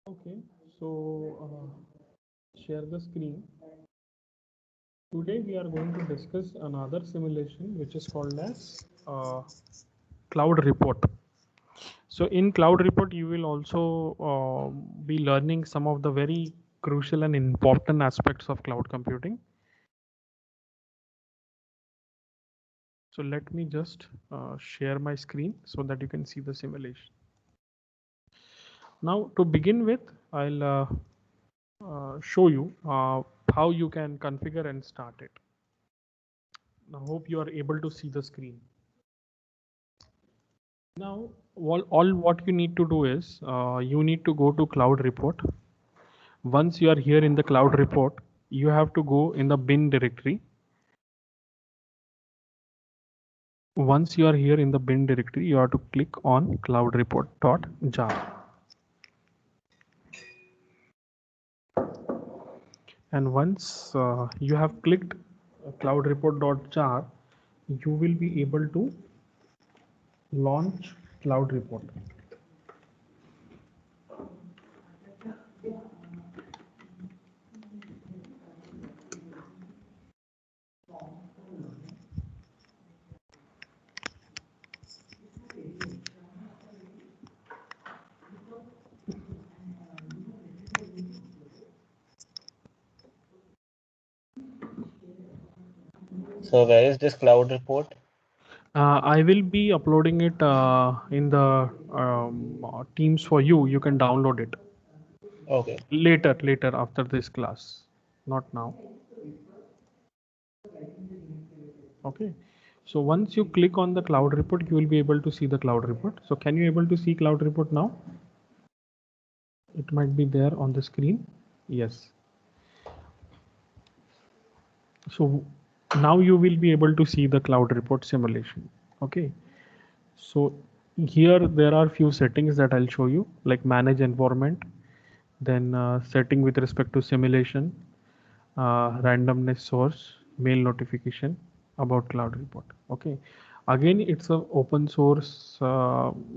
Okay, so share the screen. Today we are going to discuss another simulation which is called as Cloud Report. So in Cloud Report you will also be learning some of the very crucial and important aspects of cloud computing. So let me just share my screen so that you can see the simulation. Now to begin with, I'll show you how you can configure and start it. I hope you are able to see the screen. Now, all what you need to do is you need to go to Cloud Report. Once you are here in the Cloud Report, you have to go in the bin directory. Once you are here in the bin directory, you have to click on cloudreport.jar. And once you have clicked cloudreport.jar, you will be able to launch Cloud Report. So where is this cloud report? I will be uploading it in the Teams for you. You can download it Okay. later after this class, not now. Okay. So once you click on the cloud report, you will be able to see the cloud report. So can you able to see cloud report now? It might be there on the screen. Yes. So now you will be able to see the cloud report simulation. Okay. So here there are few settings that I'll show you, like manage environment, then setting with respect to simulation, randomness source, mail notification, about cloud report. Okay, again it's a open source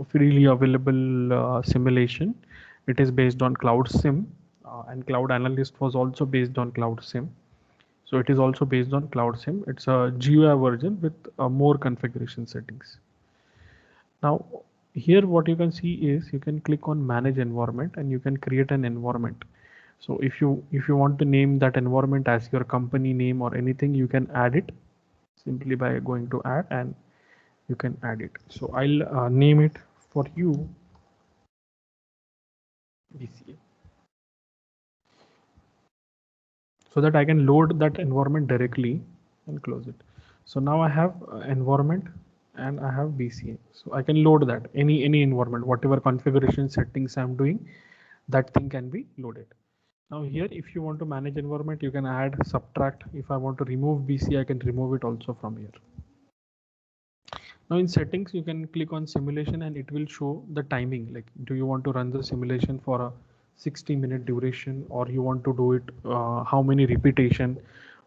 freely available simulation. It is based on Cloud Sim, and Cloud Analyst was also based on Cloud Sim. So it is also based on Cloud Sim. It's a GUI version with more configuration settings. Now here what you can see is you can click on manage environment and you can create an environment. So if you want to name that environment as your company name or anything, you can add it simply by going to add, and you can add it. So I'll name it for you BCA, so that I can load that environment directly and close it. So now I have environment and I have BCA. So I can load that any environment, whatever configuration settings I'm doing, that thing can be loaded. Now here, if you want to manage environment, you can add, subtract. If I want to remove BCA, I can remove it also from here. Now in settings, you can click on simulation and it will show the timing. Like, do you want to run the simulation for a 60-minute duration, or you want to do it how many repetition?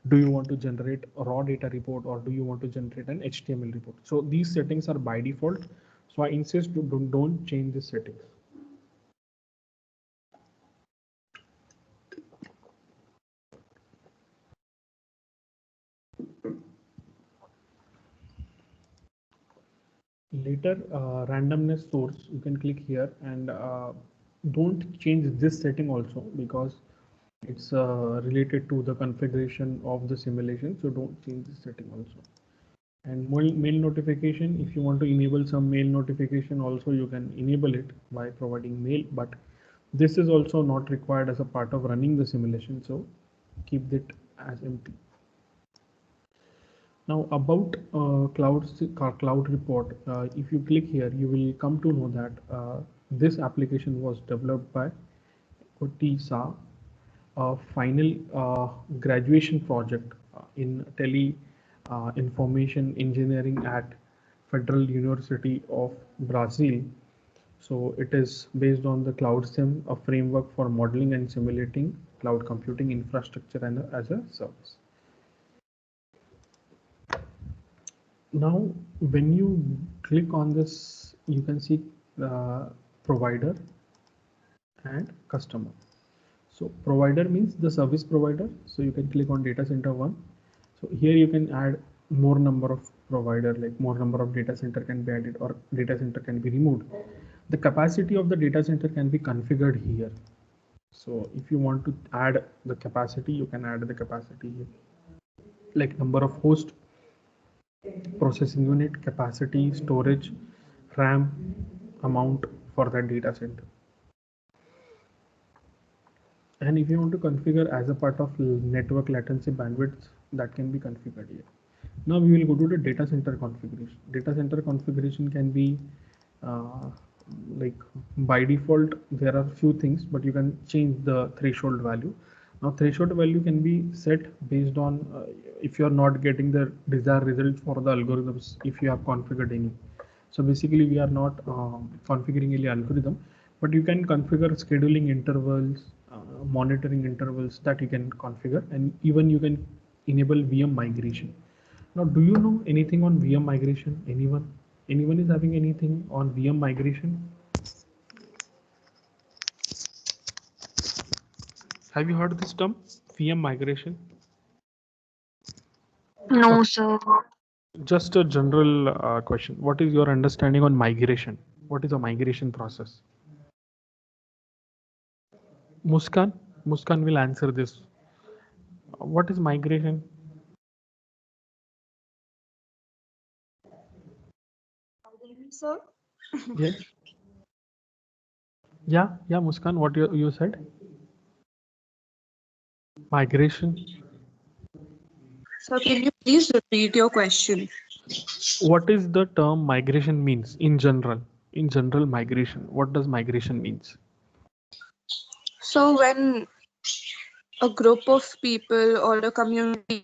Do you want to generate a raw data report, or do you want to generate an HTML report? So these settings are by default. So I insist don't change the settings. Later, randomness source, you can click here, and don't change this setting also, because it's related to the configuration of the simulation. So don't change this setting also. And mail notification, if you want to enable some mail notification also, you can enable it by providing mail, but this is also not required as a part of running the simulation, so keep it as empty. Now about cloud report, if you click here, you will come to know that this application was developed by Otisa, a final graduation project in tele information engineering at Federal University of Brazil. So it is based on the Cloud Sim, a framework for modeling and simulating cloud computing infrastructure and as a service. Now, when you click on this, you can see provider, and customer. So provider means the service provider. So you can click on data center one. So here you can add more number of provider, like more number of data center can be added or data center can be removed. The capacity of the data center can be configured here. So if you want to add the capacity, you can add the capacity here, like number of host, processing unit, capacity, storage, RAM, amount for that data center. And if you want to configure as a part of network latency bandwidth, that can be configured here. Now we will go to the data center configuration. Data center configuration can be uh, like by default there are few things, but you can change the threshold value. Now threshold value can be set based on if you are not getting the desired result for the algorithms, if you have configured any. So basically we are not configuring any algorithm, but you can configure scheduling intervals, monitoring intervals that you can configure, and even you can enable VM migration. Now, do you know anything on VM migration? Anyone? Anyone is having anything on VM migration? Have you heard this term? VM migration? No, Okay. sir. Just a general question. What is your understanding on migration? What is a migration process? Muskan? Muskan will answer this. What is migration? Sir? Yes. Yeah, Muskan, what you said? Migration. Sir, can you please repeat your question? What is the term migration means in general? In general, migration. What does migration means? So, when a group of people or a community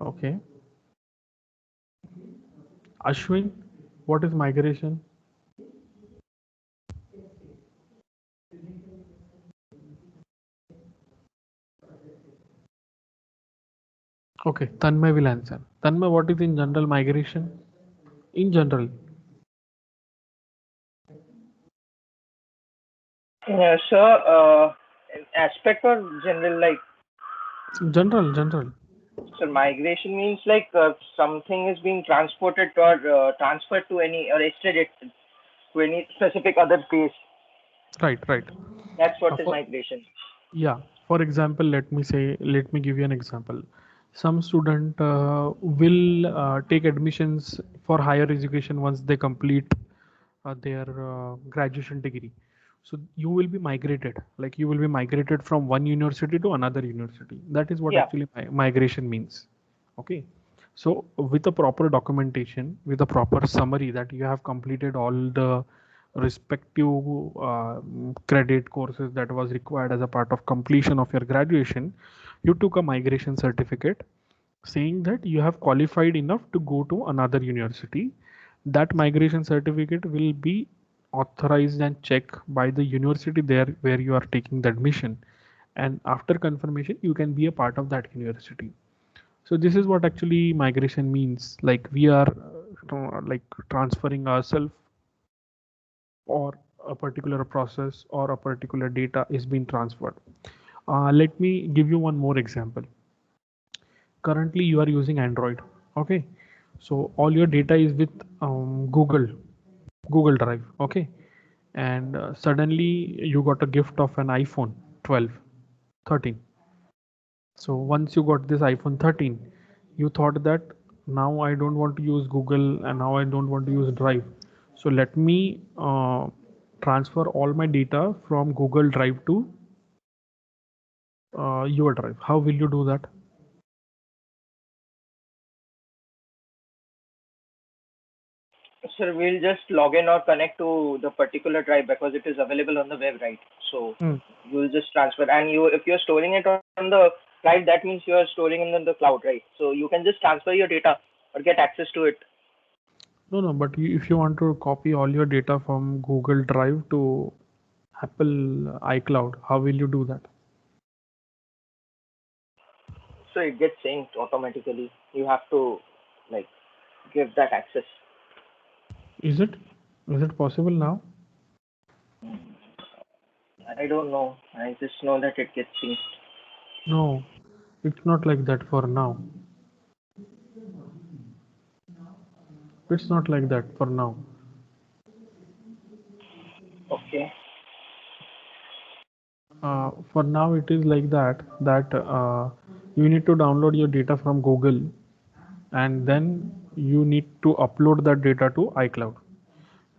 Okay. Ashwin, what is migration? Okay, Tanmay will answer. Tanmay, what is in general migration? In general. Sir, aspect or general, like, General. so migration means like something is being transported or transferred to any or extradited to any specific other place. Right. That's what is For, migration. yeah. For example, let me give you an example. Some student will take admissions for higher education once they complete their graduation degree. So you will be migrated, like you will be migrated from one university to another university. That is what Yeah. actually migration means. Okay. So with a proper documentation, with a proper summary that you have completed all the respective credit courses that was required as a part of completion of your graduation, you took a migration certificate saying that you have qualified enough to go to another university. That migration certificate will be authorized and checked by the university there where you are taking the admission, and after confirmation you can be a part of that university. So this is what actually migration means, like we are like transferring ourselves, or a particular process or a particular data is being transferred. Let me give you one more example. Currently you are using Android. Okay, so all your data is with Google Drive. Okay, and suddenly you got a gift of an iPhone 12, 13. So once you got this iPhone 13, you thought that now I don't want to use Google and now I don't want to use Drive. So let me transfer all my data from Google Drive to your Drive. How will you do that? Sir, we'll just log in or connect to the particular drive because it is available on the web, right? So Hmm. you'll just transfer, and you, if you're storing it on the drive, that means you are storing it in the cloud, right? So you can just transfer your data or get access to it. No, but if you want to copy all your data from Google Drive to Apple iCloud, how will you do that? So it gets synced automatically. You have to like give that access. Is it possible now? I don't know. I just know that it gets synced. No, it's not like that for now. It's not like that for now. Okay. For now, it is like that you need to download your data from Google, and then you need to upload that data to iCloud,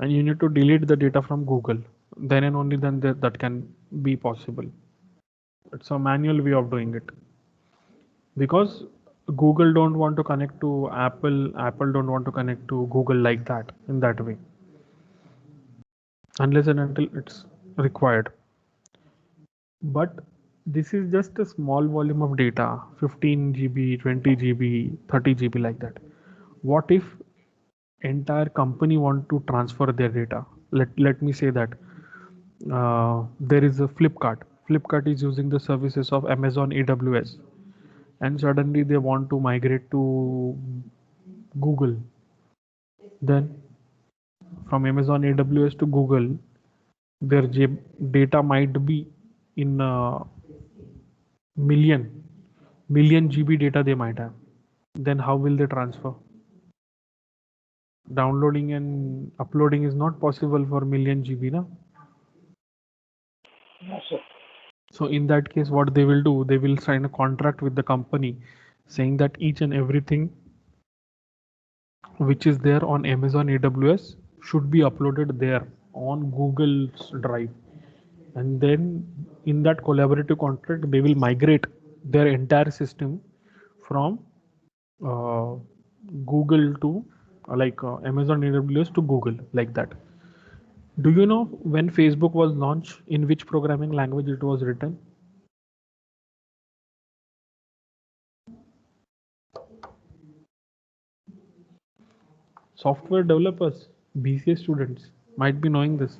and you need to delete the data from Google. Then and only then that can be possible. It's a manual way of doing it, because Google don't want to connect to Apple don't want to connect to Google like that, in that way, unless and until it's required. But this is just a small volume of data, 15 GB, 20 GB, 30 GB, like that. What if entire company want to transfer their data? Let me say that there is a Flipkart is using the services of Amazon AWS, and suddenly they want to migrate to Google. Then from Amazon AWS to Google, their data might be in million GB data they might have. Then how will they transfer? Downloading and uploading is not possible for million GB, na? Yes, sir. So in that case, what they will do, they will sign a contract with the company saying that each and everything which is there on Amazon AWS should be uploaded there on Google's Drive. And then in that collaborative contract, they will migrate their entire system from uh, Google to Amazon AWS to Google, like that. Do you know when Facebook was launched, in which programming language it was written? Software developers, BCA students might be knowing this.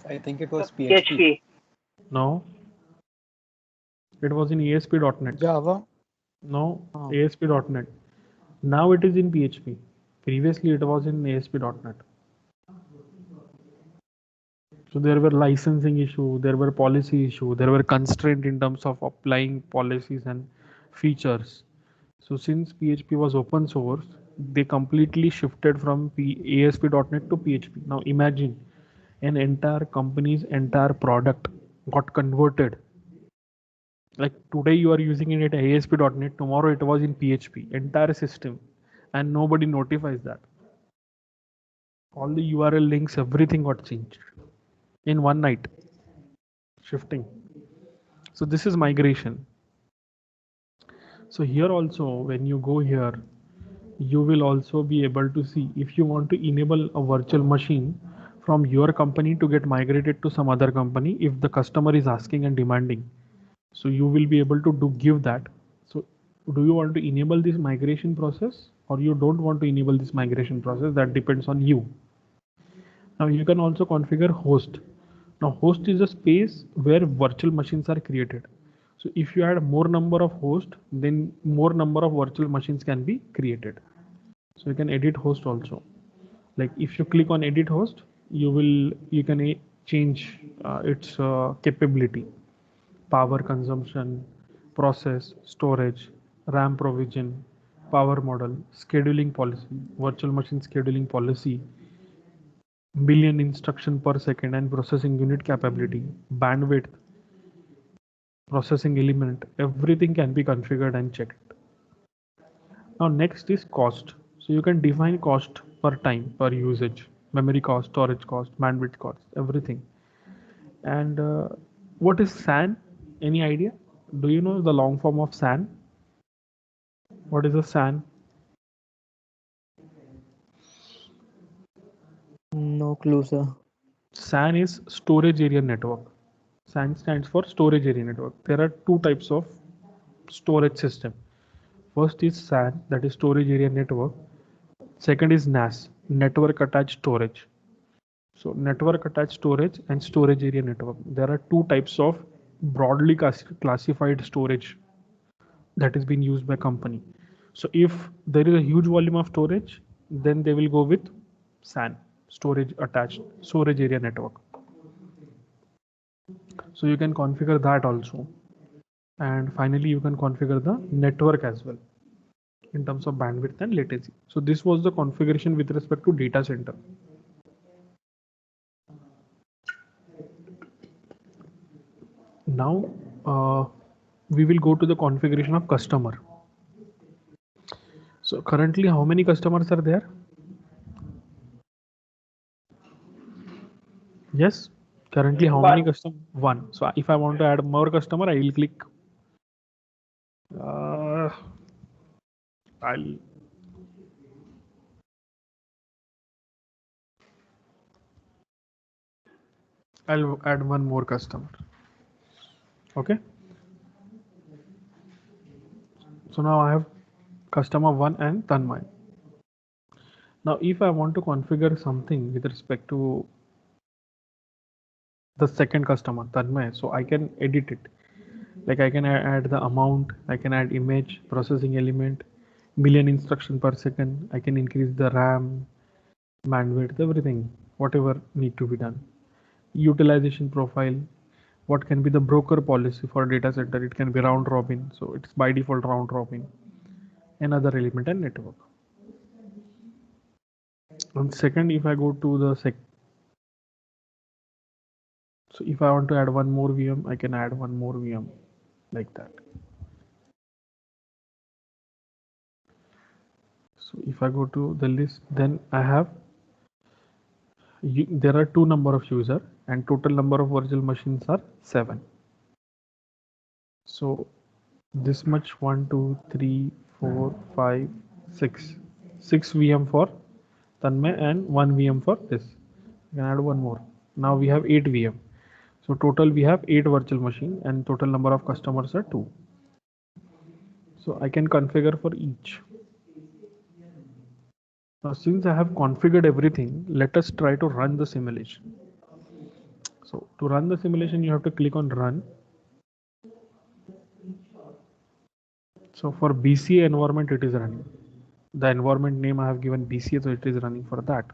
I think it was PHP. PHP. No, it was in ASP.NET. Java. No, Oh. ASP.NET. Now it is in PHP. Previously it was in ASP.NET. So there were licensing issue, there were policy issue, there were constraint in terms of applying policies and features. So since PHP was open source, they completely shifted from ASP.NET to PHP. Now imagine an entire company's entire product got converted. Like today you are using it at ASP.NET, tomorrow it was in PHP, entire system, and nobody notifies that. All the URL links, everything got changed in one night. Shifting. So this is migration. So here also, when you go here, you will also be able to see if you want to enable a virtual machine from your company to get migrated to some other company, if the customer is asking and demanding. So you will be able to give that. So do you want to enable this migration process, or you don't want to enable this migration process? That depends on you. Now you can also configure host. Now host is a space where virtual machines are created. So if you add more number of hosts, then more number of virtual machines can be created. So you can edit host also. Like if you click on edit host, you can change its capability, power consumption, process, storage, RAM provision, power model, scheduling policy, virtual machine scheduling policy, billion instruction per second and processing unit capability, bandwidth, processing element, everything can be configured and checked. Now next is cost. So you can define cost per time, per usage, memory cost, storage cost, bandwidth cost, everything. And what is SAN? Any idea? Do you know the long form of SAN? What is a SAN? No clue, sir. SAN is storage area network. SAN stands for storage area network. There are two types of storage system. First is SAN, that is storage area network. Second is NAS, network attached storage. So network attached storage and storage area network. There are two types of broadly classified storage that is being used by company. So if there is a huge volume of storage, then they will go with SAN, storage attached, storage area network. So you can configure that also. And finally, you can configure the network as well in terms of bandwidth and latency. So this was the configuration with respect to data center. Now we will go to the configuration of customer. So currently, how many customers are there? Yes, currently how many customers? One. So if I want to add more customer, I will click. I'll add one more customer. Okay. So now I have customer 1 and Tanmay. Now if I want to configure something with respect to the second customer Tanmay, so I can edit it. Like I can add the amount, I can add image, processing element, million instruction per second. I can increase the RAM, bandwidth, everything, whatever need to be done. Utilization profile, what can be the broker policy for data center? It can be round robin, so it's by default round robin. Another element and network. And second, if I go to the so if I want to add one more VM, I can add one more VM like that. So if I go to the list, then I have there are 2 number of user and total number of virtual machines are 7. So this much 1, 2, 3, 4, 5, 6. 6 VM for Tanmay and 1 VM for this. You can add one more. Now we have 8 VM. So total we have 8 virtual machine and total number of customers are 2. So I can configure for each. Now since I have configured everything, let us try to run the simulation. So to run the simulation, you have to click on run. So for BCA environment, it is running. The environment name I have given BCA, so it is running for that.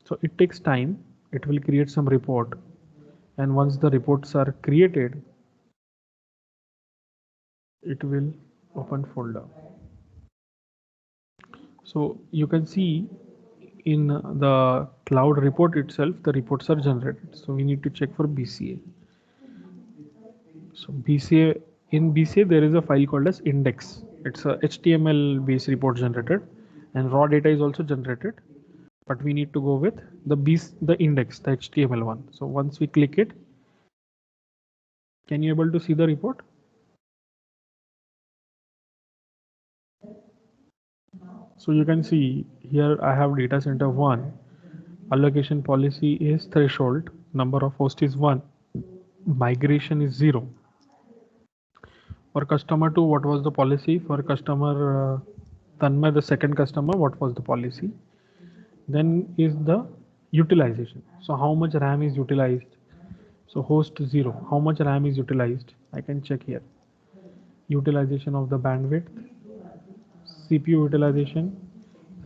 So it takes time. It will create some report. And once the reports are created, it will open folder. So you can see in the cloud report itself, the reports are generated. So we need to check for BCA. So BCA, in BCA, there is a file called as index. It's a HTML based report generated and raw data is also generated. But we need to go with the index, the HTML one. So once we click it, can you able to see the report? So you can see here I have data center 1. Allocation policy is threshold. Number of host is 1. Migration is 0. For customer 2, what was the policy? For customer Tanmay, the second customer, what was the policy? Then is the utilization. So how much RAM is utilized? So host 0. How much RAM is utilized? I can check here. Utilization of the bandwidth, CPU utilization,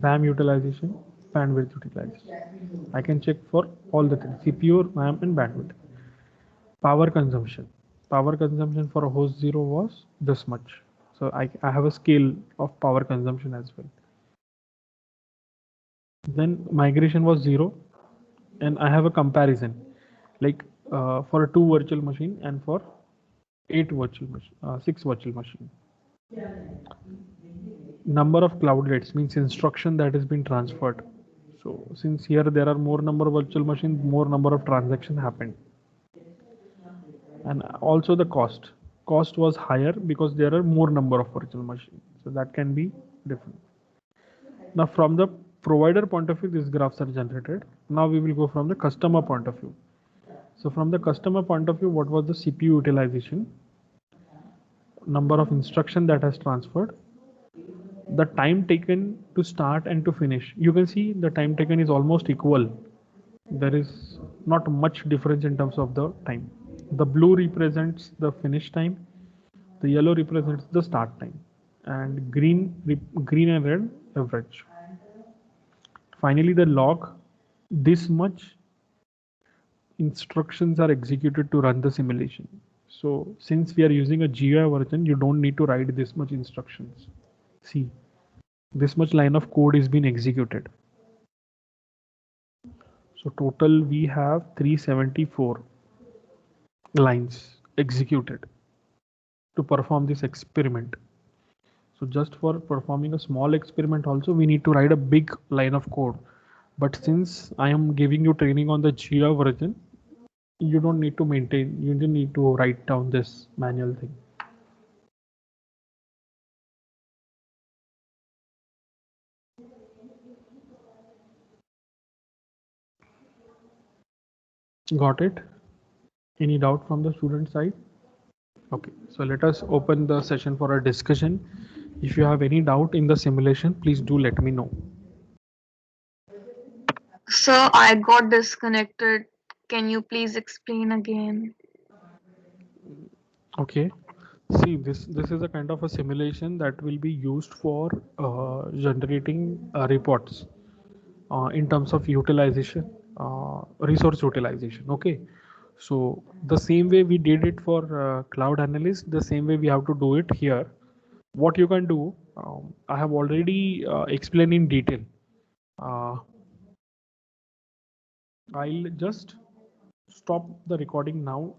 RAM utilization, bandwidth utilization. I can check for all the things: CPU, RAM, and bandwidth. Power consumption. Power consumption for a host 0 was this much. So I have a scale of power consumption as well. Then migration was 0, and I have a comparison, like for 2 virtual machine and for 8 virtual machine, 6 virtual machine. Number of cloudlets means instruction that has been transferred. So since here there are more number of virtual machines, more number of transactions happened. And also the cost was higher because there are more number of virtual machines. So that can be different. Now from the provider point of view, these graphs are generated. Now we will go from the customer point of view. So from the customer point of view, what was the CPU utilization, number of instruction that has transferred, the time taken to start and to finish. You can see the time taken is almost equal. There is not much difference in terms of the time. The blue represents the finish time, the yellow represents the start time, and green and red average. Finally, the log, this much instructions are executed to run the simulation. So since we are using a GUI version, you don't need to write this much instructions. See, this much line of code is being executed. So total we have 374 lines executed to perform this experiment. So just for performing a small experiment also, we need to write a big line of code. But since I am giving you training on the GUI version, you don't need to maintain, you don't need to write down this manual thing. Got it? Any doubt from the student side? Okay, so let us open the session for a discussion. If you have any doubt in the simulation, please do let me know. Sir, I got disconnected. Can you please explain again? Okay, see, this is a kind of a simulation that will be used for generating reports in terms of utilization, resource utilization. Okay, so the same way we did it for cloud analyst, the same way we have to do it here. What you can do, I have already explained in detail. I'll just stop the recording now